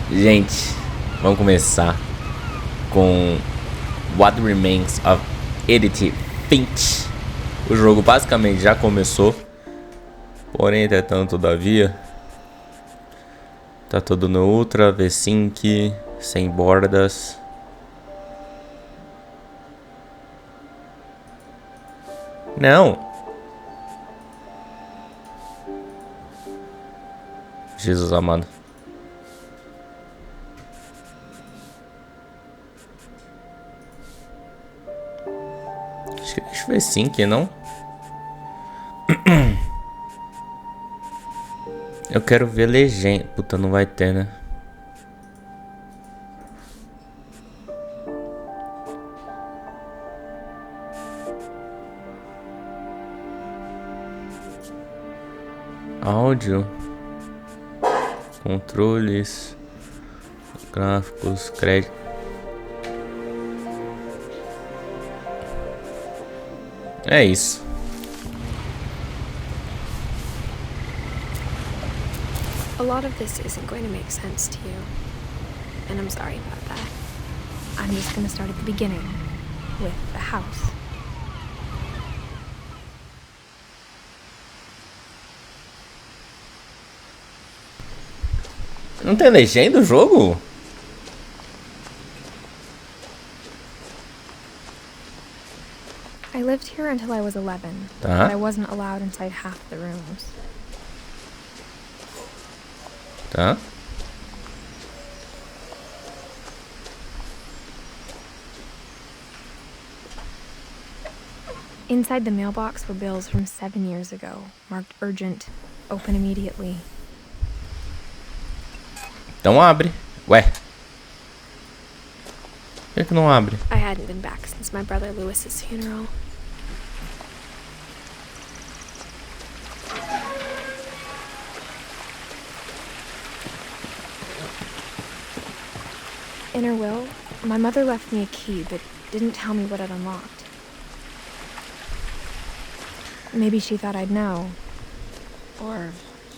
Gente, vamos começar com What Remains of Edith Finch. O jogo basicamente já começou, porém, entretanto, todavia, tá tudo no Ultra V5, sem bordas. Não! Jesus amado. Acho que deixa eu ver sim, não? Eu quero ver legenda. Puta, não vai ter, né? Áudio. Controles. Gráficos. Crédito. É isso. A lot of this isn't going to make sense to you, and I'm sorry about that. I'm just going to start at the beginning, with the house. Não tem legenda o jogo? I lived here until I was 11, Tá. but I wasn't allowed inside half the rooms. Tá. Inside the mailbox were bills from 7 years ago, marked urgent, open immediately. Então abre. Ué. Por que não abre? I hadn't been back since my brother Lewis's funeral. In her will, my mother left me a key but didn't tell me what it unlocked. Maybe she thought I'd know. Or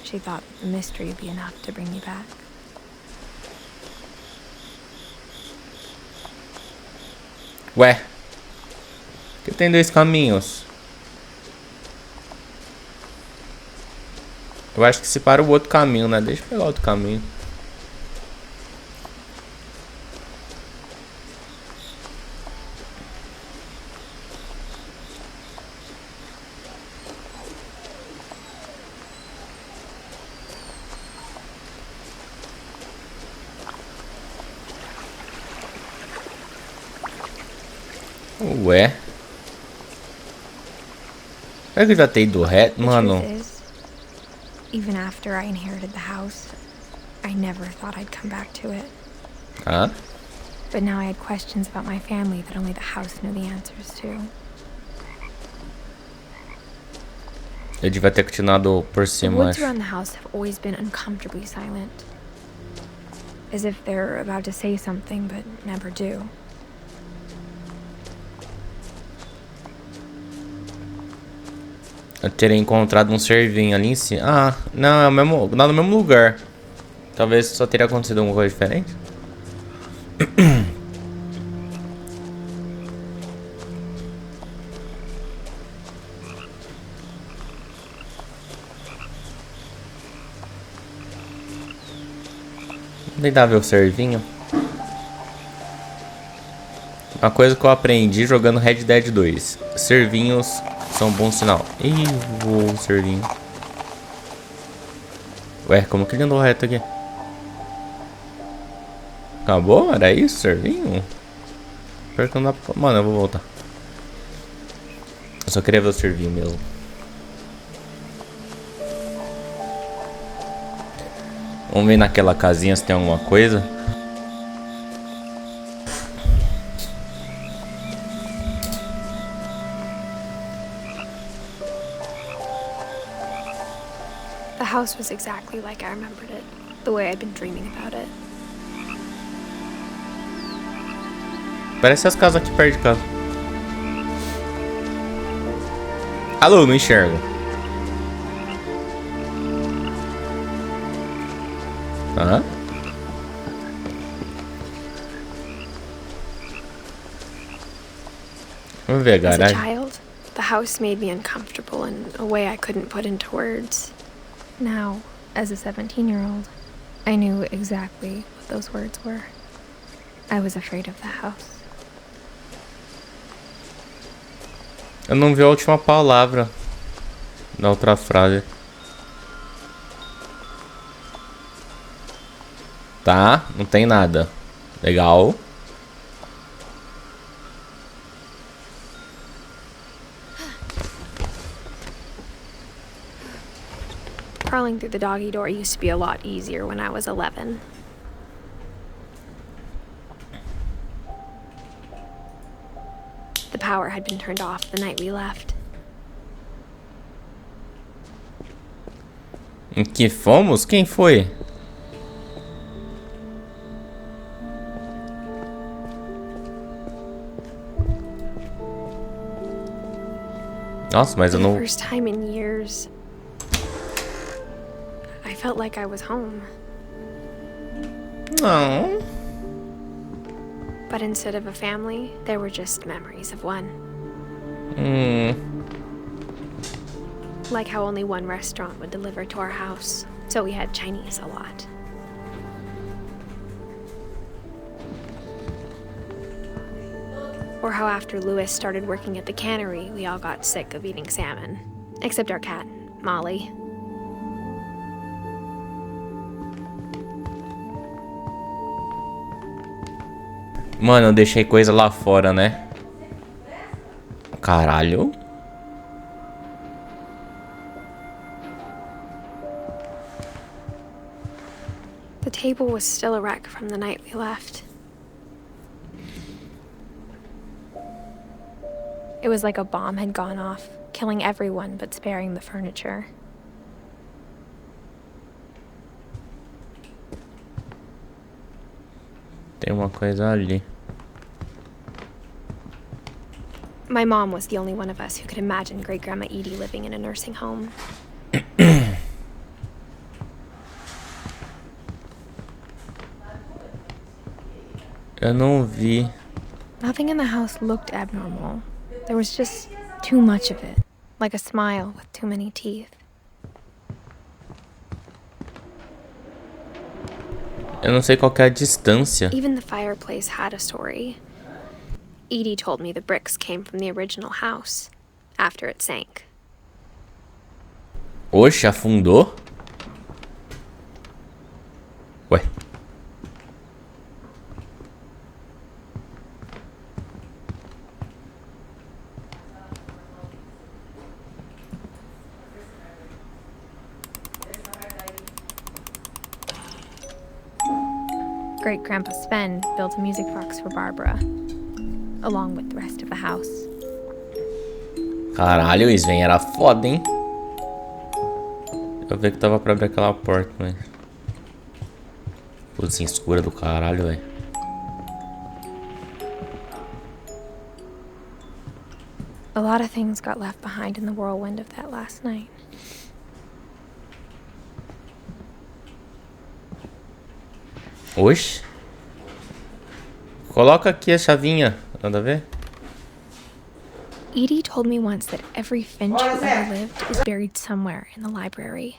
she thought the mystery would be enough to bring me back. Ué. Que tem dois caminhos. Eu acho que separa o outro caminho, né? Deixa eu pegar outro caminho. Ué. Será que eu já tenho ido reto? Mano. The truth is, even after I inherited the house, I never thought I'd come back to it. Tá. But now I had questions about my family that only the house knew the answers to. Eu devia ter continuado por The cima, woods acho. around the house have always been uncomfortably silent. As if they're about to say something but never do. Eu teria encontrado um servinho ali em cima. Ah, não, é o mesmo. Lá no mesmo lugar. Talvez só teria acontecido alguma coisa diferente. Vou tentar ver o servinho. Uma coisa que eu aprendi jogando Red Dead 2. Servinhos são um bom sinal. Ih, voou o servinho. Ué, como que ele andou reto aqui? Acabou? Era isso, servinho? Pior que não dá pra... Mano, eu vou voltar. Eu só queria ver o servinho mesmo. Vamos ver naquela casinha se tem alguma coisa. The house was exactly like I remembered it, the way I'd been dreaming about it. Parece as casas aqui perto de casa. Alô, não enxergo. Hã? Vamos ver a As a garagem. child, the house made me uncomfortable in a way I couldn't put into words. Now, as a 17-year-old, I knew exactly what those words were. I was afraid of the house. Eu não vi a última palavra da outra frase. Tá, não tem nada. Legal. Crawling through the doggy door used to be a lot easier when I was 11. The power had been turned off the night we left. Em que fomos? Quem foi? Nossa, mas eu For the não... first time in years, I felt like I was home. Não. But instead of a family, there were just memories of one. Like how only one restaurant would deliver to our house, so we had Chinese a lot. Or how after Louis started working at the cannery, we all got sick of eating salmon. Except our cat, Molly. Mano, eu deixei coisa lá fora, né? Caralho. The table was still a wreck from the night we left. It was like a bomb had gone off, killing everyone but sparing the furniture. Tem uma coisa ali. My mom was the only one of us who could imagine Great Grandma Edie living in a nursing home. Eu não vi. Nothing in the house looked abnormal. There was just too much of it, like a smile with too many teeth. Eu não sei qual que é a distância. Even the fireplace had a story. Edie told me the bricks came from the original house, after it sank. Oxe, afundou? Ué. Great Grandpa Sven built a music box for Barbara, along with the rest of the house. Caralho, o Sven era foda, hein? Eu vi que tava pra abrir aquela porta, mas... Cozinha escura do caralho, velho. A lot of things got left behind in the whirlwind of that last night. Oxe. Coloca aqui a chavinha. Nada a ver? Edie told me once that every Finch who ever lived is buried somewhere in the library.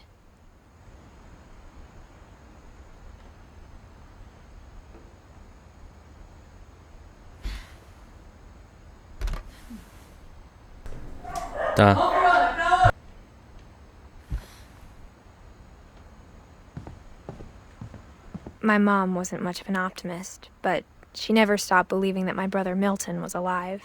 Tá. My mom wasn't much of an optimist, but she never stopped believing that my brother Milton was alive.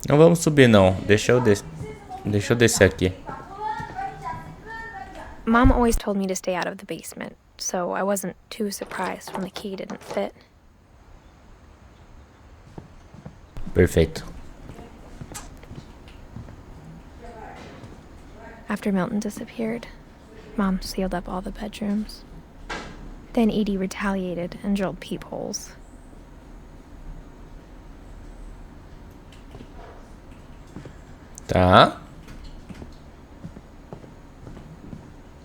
Não vamos subir, não. Deixa eu descer aqui. Mom always told me to stay out of the basement, so I wasn't too surprised when the key didn't fit. Perfeito. After Milton disappeared, Mom sealed up all the bedrooms. Then Edie retaliated and drilled peepholes. Tá.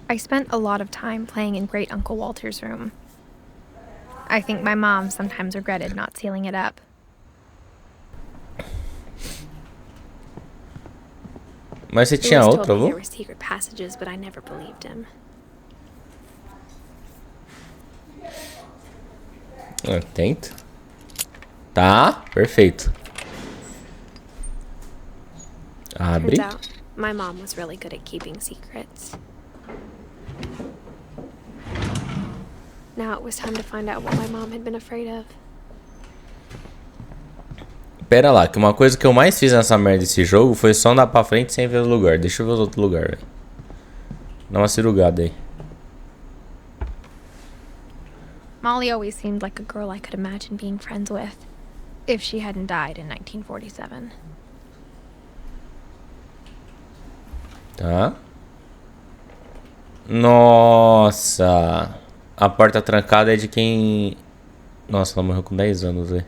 I spent a lot of time playing in Great Uncle Walter's room. I think my mom sometimes regretted not sealing it up. Mas você He tinha always outro told me avô? there were secret passages, but I never believed him. Tenta. Tá, perfeito. Abre. Turns out, my mom was really good at keeping secrets. Now it was time to find out what my mom had been afraid of. Pera lá, que uma coisa que eu mais fiz nessa merda desse jogo foi só andar pra frente sem ver o lugar. Deixa eu ver os outros lugares, velho. Dá uma cirugada aí. Molly always seemed like a girl I could imagine being friends with, if she hadn't died in 1947. Tá. Nossa. A porta trancada é de quem... Nossa, ela morreu com 10 anos, velho.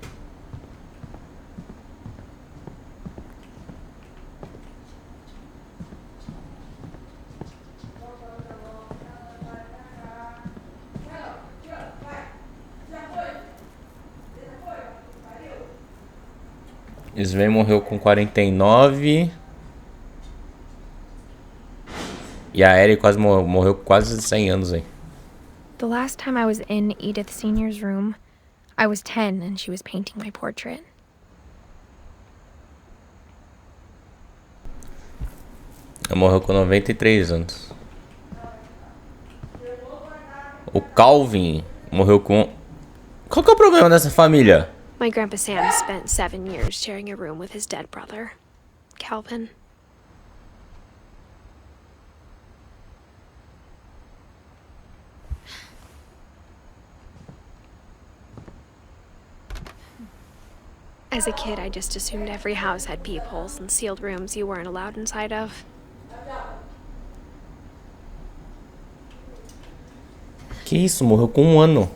Sven morreu com 49. E a Ellie quase morreu com quase 100 anos, hein? The last time I was in Edith Sr.'s room, I was 10 and she was painting my portrait. Ela morreu com 93 anos. O Calvin morreu com... Qual que é o problema dessa família? My Grandpa Sam spent 7 years sharing a room with his dead brother, Calvin. As a kid, I just assumed every house had peepholes and sealed rooms you weren't allowed inside of. Que isso? Morreu com 1 ano.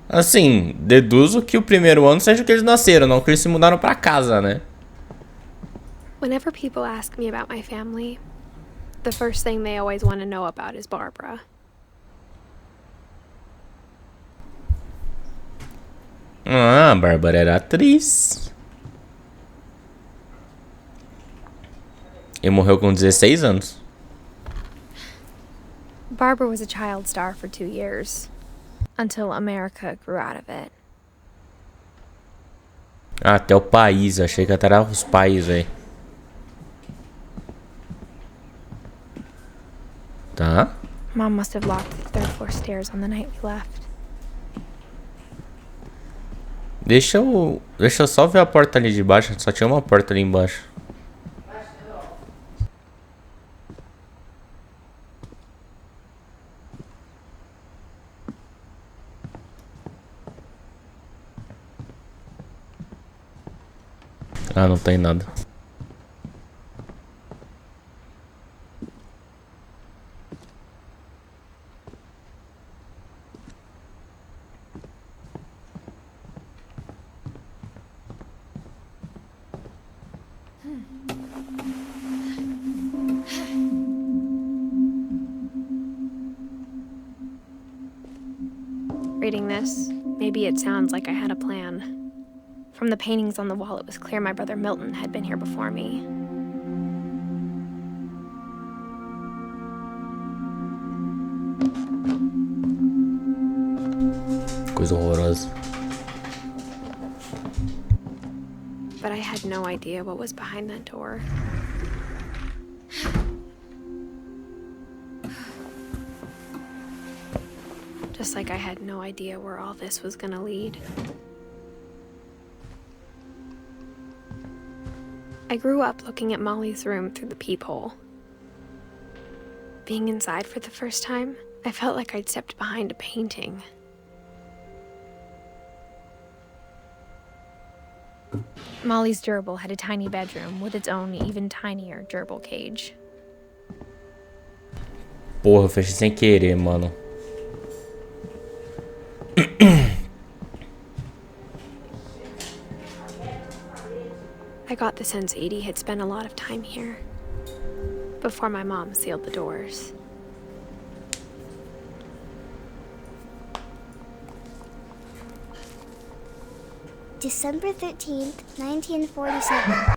Assim, deduzo que o primeiro ano seja que eles nasceram, não que eles se mudaram pra casa, né? Whenever people ask me about my family, the first thing they always want to know about is Barbara. Ah, a Bárbara era atriz. E morreu com 16 anos. Barbara was a child star for 2 years, until America grew out of it. Ah, até o país. Achei que até era os pais, velho. Tá. Mom must have locked the third floor stairs on the night we left. Deixa eu só ver a porta ali de baixo. Só tinha uma porta ali embaixo. Ah, não tem nada. Reading this, maybe it sounds like I had a plan. From the paintings on the wall, it was clear my brother Milton had been here before me. Coisa horrorosa. But I had no idea what was behind that door. Just like I had no idea where all this was gonna lead. I grew up looking at Molly's room through the peephole. Being inside for the first time, I felt like I'd stepped behind a painting. Molly's gerbil had a tiny bedroom with its own even tinier gerbil cage. Porra, eu fechei sem querer, mano. I I got the sense Edie had spent a lot of time here before my mom sealed the doors. December 13th, 1947.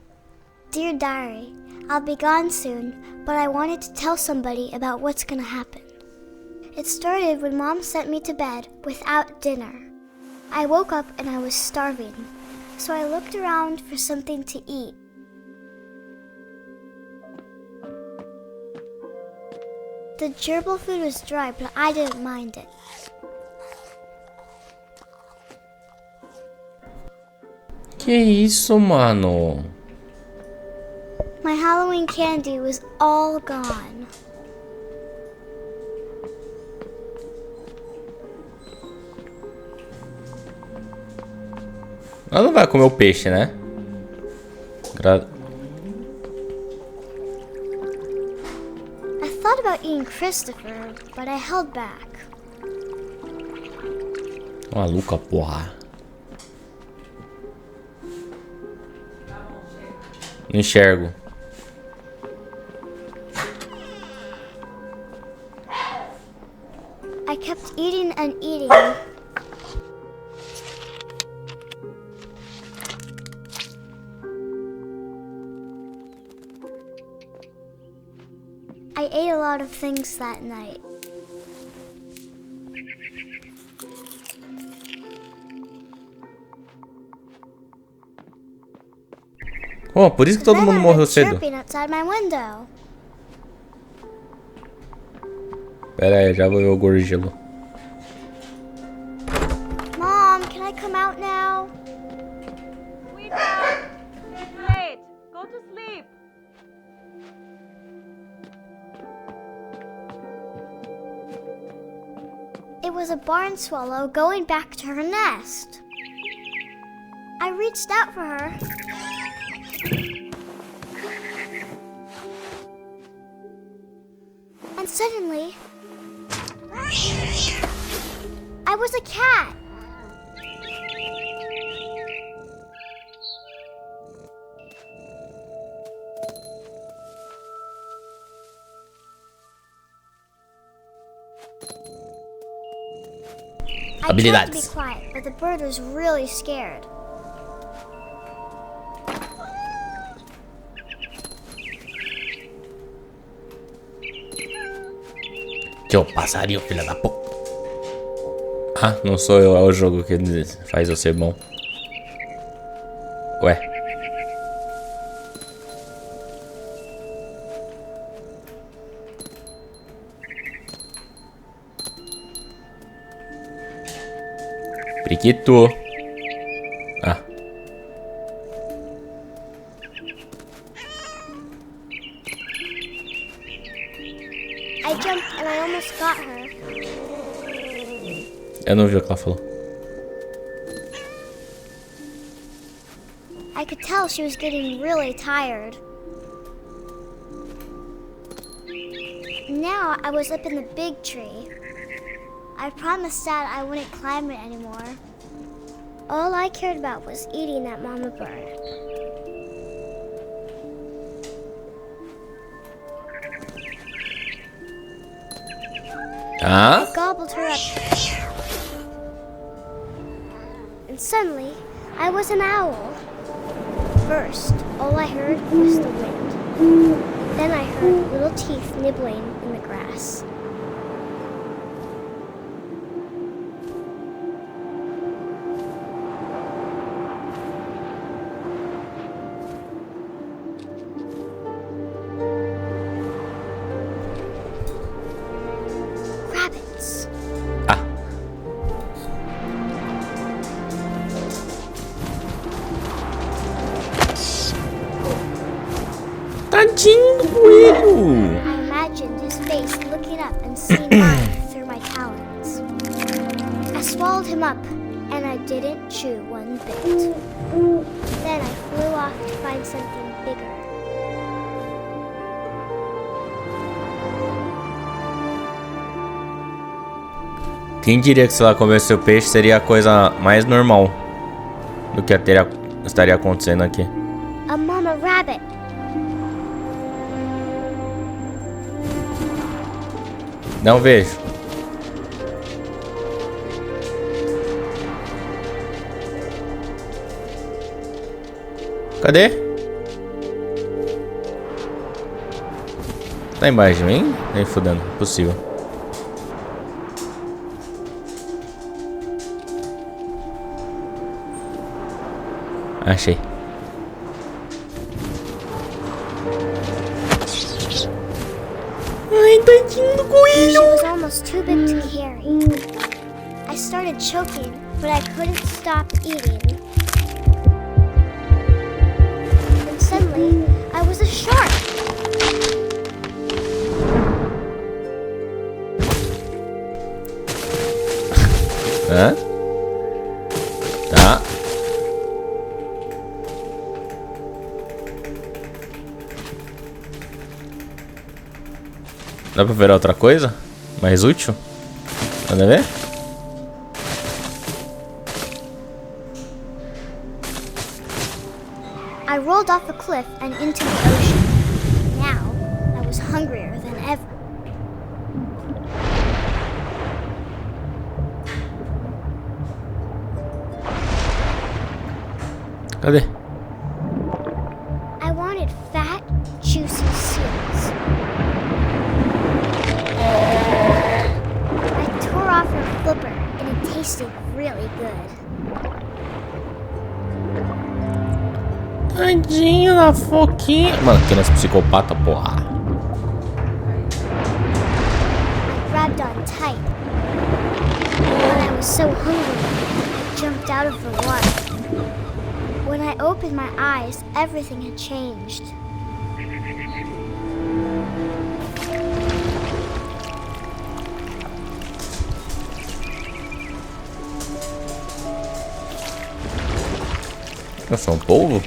Dear Diary, I'll be gone soon, but I wanted to tell somebody about what's gonna happen. It started when Mom sent me to bed without dinner. I woke up and I was starving, so I looked around for something to eat. The gerbil food was dry, but I didn't mind it. Que isso, mano? My Halloween candy was all gone. Ela não vai comer o peixe, né? I thought about eating Christopher, but I held back. Maluca, porra. Não enxergo. I kept eating and eating. I ate a lot of things that night. Oh, por isso que todo mundo morreu cedo. Chirping outside my window. Pera aí, já vou ver o gorgelo. Mom, can I come out now? Sweetheart, it's late. Go to sleep. It was a barn swallow going back to her nest. I reached out for her. And suddenly, I was a cat. I tried to be Habilidades. quiet, but the bird was really scared. Teu passarinho, filha da p... Ah, não sou eu, é o jogo que faz eu ser bom. Ué. Priquito. Ah. I jumped and I almost got her. Eu não vi o que ela falou. I could tell she was getting really tired. Now I was up in the big tree. I promised Dad I wouldn't climb it anymore. All I cared about was eating that mama bird. Ah? I gobbled her up. And suddenly, I was an owl. First, all I heard was the wind. Then I heard little teeth nibbling in the grass. Rabbits. Ah. Tadinho do coelho. I imagined his face looking up and seeing mine through my talons. I swallowed him up, and I didn't chew one bit. Then I flew off to find something bigger. Quem diria que se ela comesse o peixe seria a coisa mais normal do que estaria acontecendo aqui. A mama rabbit. Não vejo. Cadê? Tá embaixo de mim? Nem fudendo, impossível. Achei. Ai, tadinho do She coelho. was almost too big to carry. I started choking, but I couldn't stop eating. And suddenly, I was a shark. Hã? Tá. Dá pra ver outra coisa? Mais útil? Manda ver? I rolled off a cliff and into the ocean. Now, I was hungrier than ever. Cadê? I wanted fat, juicy seals. I tore off her flipper and it tasted really good. Tadinho da foquinha. Mano, que nessa psicopata, porra. I grabbed on tight. But I was so hungry, I jumped out of the water. When I opened my eyes, everything had changed. Eu sou um polvo?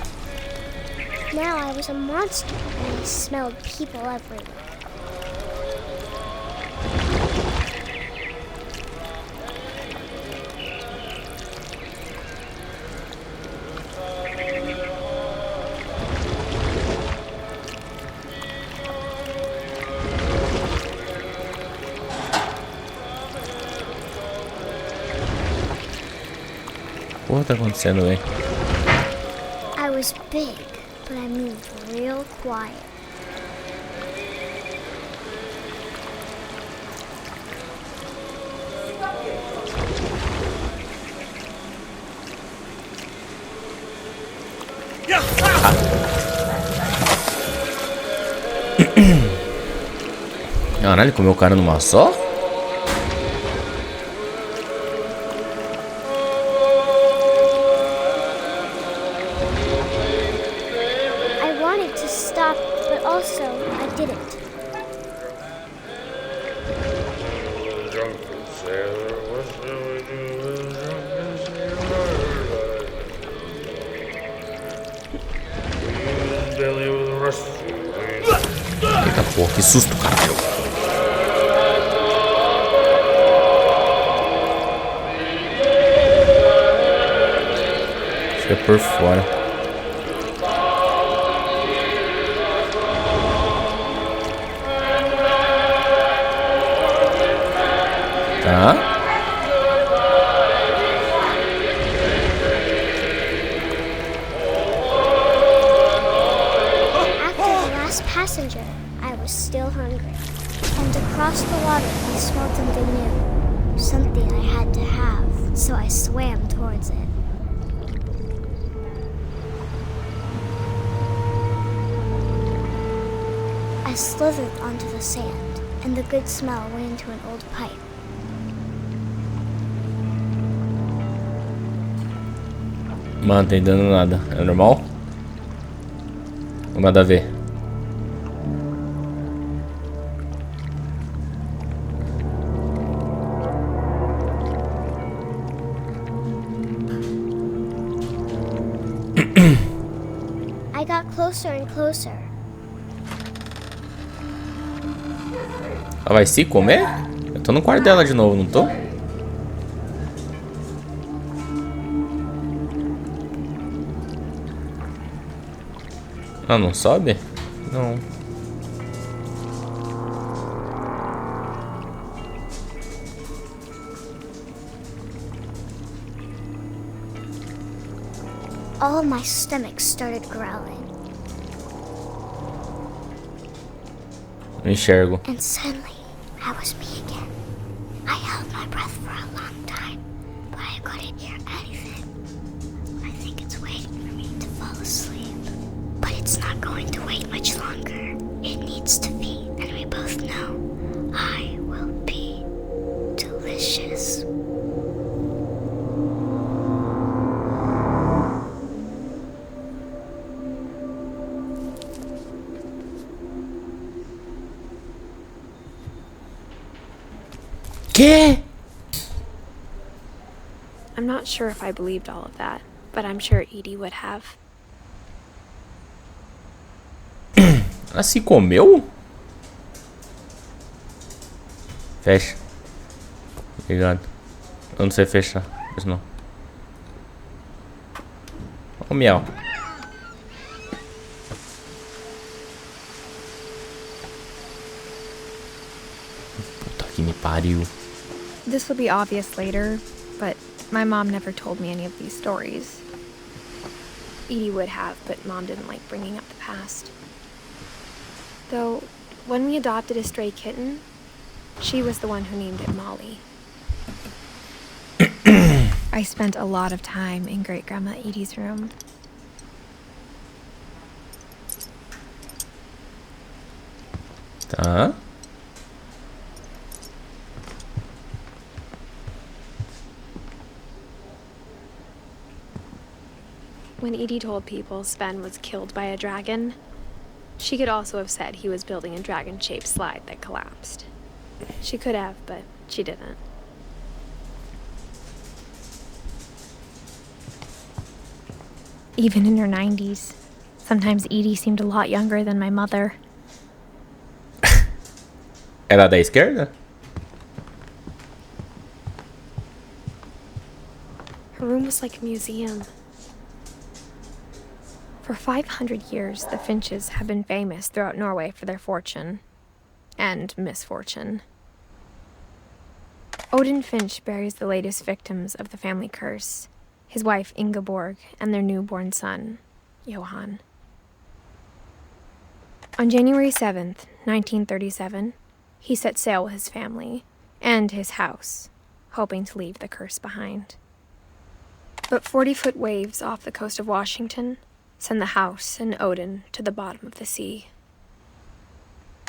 Now I was a monster and I smelled people everywhere. Porra, tá acontecendo, velho? I was big, but I moved real quiet. Caralho, comeu o cara numa só? I wanted to stop, but also I didn't. Eita porra, que susto, caralho. Fica por fora. Tá. Passenger, I was still hungry. And across the water, I smelled something new. Something I had to have, so I swam towards it. I slithered onto the sand, and the good smell went into an old pipe. Mano, tem dando nada. É normal? Ou nada a ver? I got closer and closer. Ela vai se comer? Eu tô no quarto dela de novo, não tô? Ah, não sobe? Não. All of my stomach started growling. Não enxergo. And suddenly, I was me again. I held my breath for a long time, but I couldn't hear anything. I think it's waiting for me to fall asleep. But it's not going to wait much longer. It needs to be, and we both know I will be delicious. Que? I'm not sure if I believed all of that, but I'm sure Edie would have. Ela se comeu? Fecha. Obrigado. Eu não sei fechar. Pois não. Ó o miau. Puta que me pariu. This will be obvious later, but my mom never told me any of these stories. Edie would have, but Mom didn't like bringing up the past. Though, when we adopted a stray kitten, she was the one who named it Molly. I spent a lot of time in Great-Grandma Edie's room. Tá. When Edie told people Sven was killed by a dragon, she could also have said he was building a dragon-shaped slide that collapsed. She could have, but she didn't. Even in her 90s, sometimes Edie seemed a lot younger than my mother. Era da esquerda? Her room was like a museum. For 500 years, the Finches have been famous throughout Norway for their fortune and misfortune. Odin Finch buries the latest victims of the family curse, his wife Ingeborg and their newborn son, Johan. On January 7th, 1937, he set sail with his family and his house, hoping to leave the curse behind. But 40-foot waves off the coast of Washington send the house and Odin to the bottom of the sea.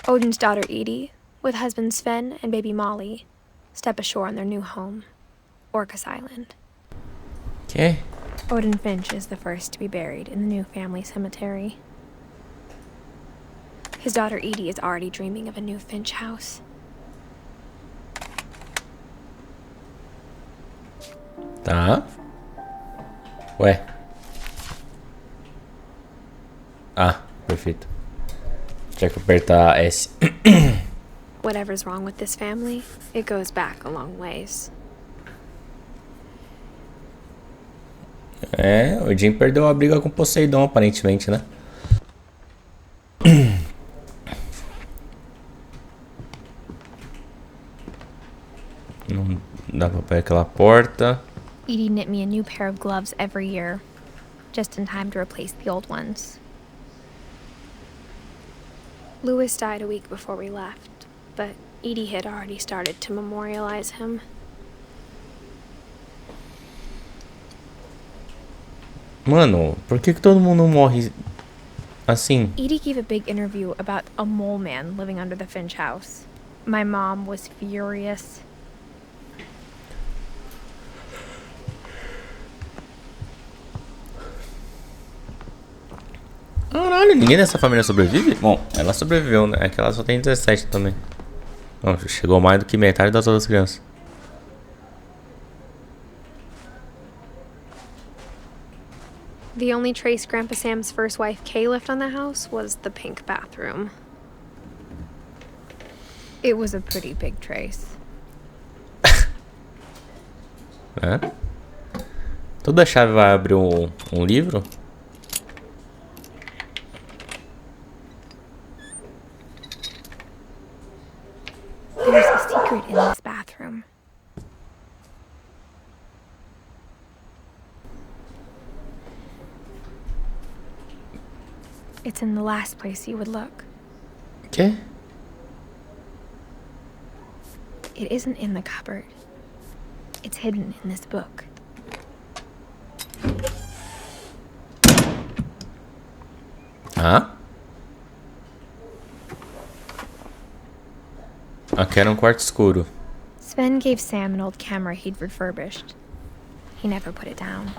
Odin's daughter Edie, with husband Sven and baby Molly, step ashore on their new home, Orcas Island. Que? Odin Finch is the first to be buried in the new family cemetery. His daughter Edie is already dreaming of a new Finch house. Tá. Ué. Ah, perfeito. Tinha que apertar S. Whatever's wrong with this family, it goes back a long ways. É, o Jim perdeu a briga com Poseidon, aparentemente, né? Não dá pra pegar aquela porta. Edie knit me a new pair of gloves every year, just in time to replace the old ones. Louis died a week before we left, but Edie had already started to memorialize him. Mano, por que todo mundo morre assim? Edie gave a big interview about a mole man living under the Finch house. My mom was furious. Caralho, ninguém dessa família sobrevive? Bom, ela sobreviveu, né? É que ela só tem 17 também. Bom, chegou mais do que metade das outras crianças. The only trace Grandpa Sam's first wife Kay left on the house was the pink bathroom. It was a pretty big trace. É? Toda chave vai abrir um livro? It's in the last place you would look. Quê? It isn't in the cupboard. It's hidden in this book. Hã? Aqui era um quarto escuro. Sven gave Sam an old camera he'd refurbished. He never put it down.